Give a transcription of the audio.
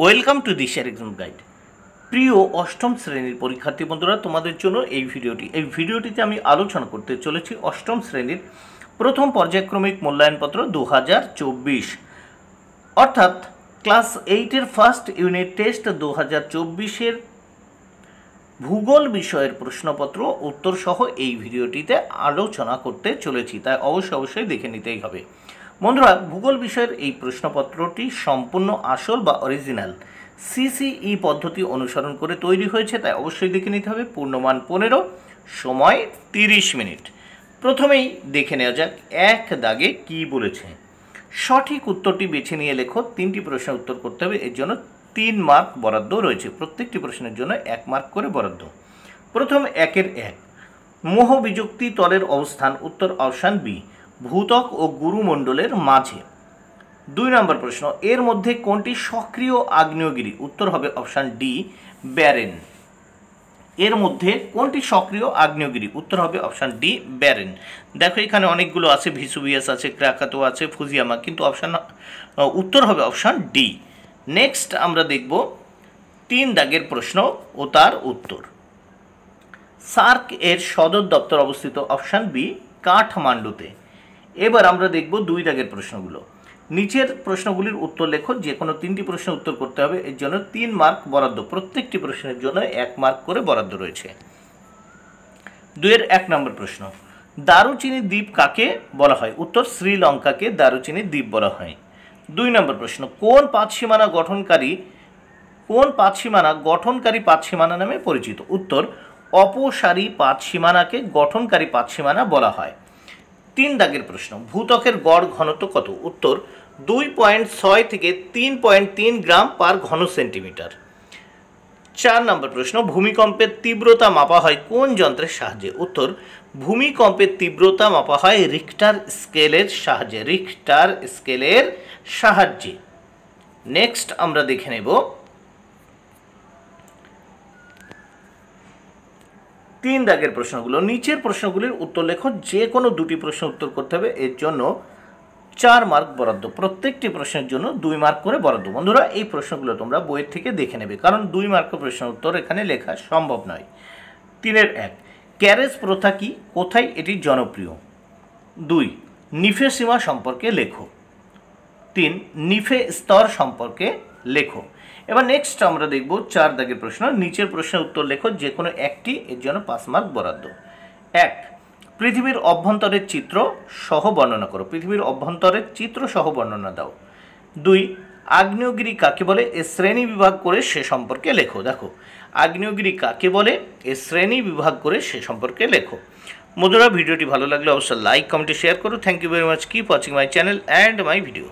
Welcome to দিশার exam guide. প্রিয় অষ্টম শ্রেণীর পরীক্ষার্থী বন্ধুরা, তোমাদের জন্য এই ভিডিওটিতে আমি আলোচনা করতে চলেছি অষ্টম শ্রেণীর প্রথম পর্যায়ক্রমিক মূল্যায়নপত্র 2024, অর্থাৎ ক্লাস 8-এর ফার্স্ট ইউনিট টেস্ট 2024-এর ভূগোল বিষয়ের প্রশ্নপত্র উত্তর সহ এই ভিডিওটিতে আলোচনা করতে চলেছি, তাই অবশ্যই দেখে নিতেই হবে। বন্ধুরা, ভূগোল বিষয়ের এই প্রশ্নপত্রটি সম্পূর্ণ আসল বা অরিজিনাল সিসিই পদ্ধতি অনুসরণ করে তৈরি হয়েছে, তাই অবশ্যই দেখে নিতে হবে। পূর্ণমান 15, সময় 30 মিনিট। প্রথমেই দেখে নেওয়া যাক এক দাগে কি বলেছে। সঠিক উত্তরটি বেছে নিয়ে লেখো। 3টি প্রশ্নের উত্তর করতে হবে, এর জন্য 3 মার্ক বরাদ্দ রয়েছে। প্রত্যেকটি প্রশ্নের জন্য 1 মার্ক করে বরাদ্দ। প্রথম 1-এর 1, মোহ বিযুক্তি তলের অবস্থান। উত্তর অপশান বি, ভূত্বক ও গুরুমণ্ডলের মাঝে। 2 নম্বর প্রশ্ন, এর মধ্যে কোনটি সক্রিয় আগ্নেয়গিরি? উত্তর হবে অপশান ডি, ব্যারেন। এর মধ্যে কোনটি সক্রিয় আগ্নেয়গিরি? উত্তর হবে অপশান ডি, ব্যারেন। দেখো এখানে অনেকগুলো আছে, ভিসুভিয়াস আছে, ক্রাকাতো আছে, ফুজিয়ামা, কিন্তু উত্তর হবে অপশান ডি। নেক্সট আমরা দেখব 3 দাগের প্রশ্ন ও তার উত্তর। সার্ক এর সদর দপ্তর অবস্থিত? অপশান বি, কাঠমান্ডুতে। এবার আমরা দেখব 2 দাগের প্রশ্নগুলো। নিচের প্রশ্নগুলির উত্তর লেখো। যে কোনো 3টি প্রশ্নের উত্তর করতে হবে, এর জন্য 3 মার্ক বরাদ্দ। প্রত্যেকটি প্রশ্নের জন্য 1 মার্ক করে বরাদ্দ রয়েছে। 2-এর 1 নম্বর প্রশ্ন, দারুচিনি দ্বীপ কাকে বলা হয়? উত্তর শ্রীলঙ্কাকে দারুচিনি দ্বীপ বলা হয়। 2 নম্বর প্রশ্ন, কোন পাতসীমানা গঠনকারী পাতসীমানা নামে পরিচিত? উত্তর অপসারী পাতসীমানাকে গঠনকারী পাতসীমানা বলা হয়। 3 দাগের প্রশ্ন, ভূত্বকের গড় ঘনত্ব কত? উত্তর 2.6 থেকে 3.3 গ্রাম পার ঘন সেন্টিমিটার। 4 নম্বর প্রশ্ন, ভূমিকম্পের তীব্রতা মাপা হয় কোন যন্ত্রের সাহায্যে? উত্তর ভূমিকম্পের তীব্রতা মাপা হয় রিক্টার স্কেলের সাহায্যে। নেক্সট আমরা দেখে নেব 3 দাগের প্রশ্নগুলো। নিচের প্রশ্নগুলির উত্তর লেখো। যে কোনো 2টি প্রশ্ন উত্তর করতে হবে, এর জন্য 4 মার্ক বরাদ্দ। প্রত্যেকটি প্রশ্নের জন্য 2 মার্ক করে বরাদ্দ। বন্ধুরা, এই প্রশ্নগুলো তোমরা বইয়ের থেকে দেখে নেবে, কারণ 2 মার্কের প্রশ্নের উত্তর এখানে লেখা সম্ভব নয়। 3-এর 1, ক্যারেজ প্রথা কি? কোথায় এটি জনপ্রিয়? 2, নিফে সীমা সম্পর্কে লেখো। 3, নিফে স্তর সম্পর্কে লেখো। এবার নেক্সট আমরা দেখব 4 দাগের প্রশ্ন। নিচের প্রশ্নের উত্তর লেখো। যে কোনো একটি, এর জন্য 5 মার্ক বরাদ্দ। 1, পৃথিবীর অভ্যন্তরের চিত্র সহ বর্ণনা করো। পৃথিবীর অভ্যন্তরের চিত্র সহ বর্ণনা দাও। 2, আগ্নেয়গিরি কাকে বলে? এ শ্রেণী বিভাগ করে সে সম্পর্কে লেখো। দেখো আগ্নেয়গিরি কাকে বলে, এ শ্রেণী বিভাগ করে সে সম্পর্কে লেখো। বন্ধুরা, ভিডিওটি ভালো লাগলে অবশ্যই লাইক, কমেন্ট, শেয়ার করো। Thank you very much. Keep watching my channel and my video.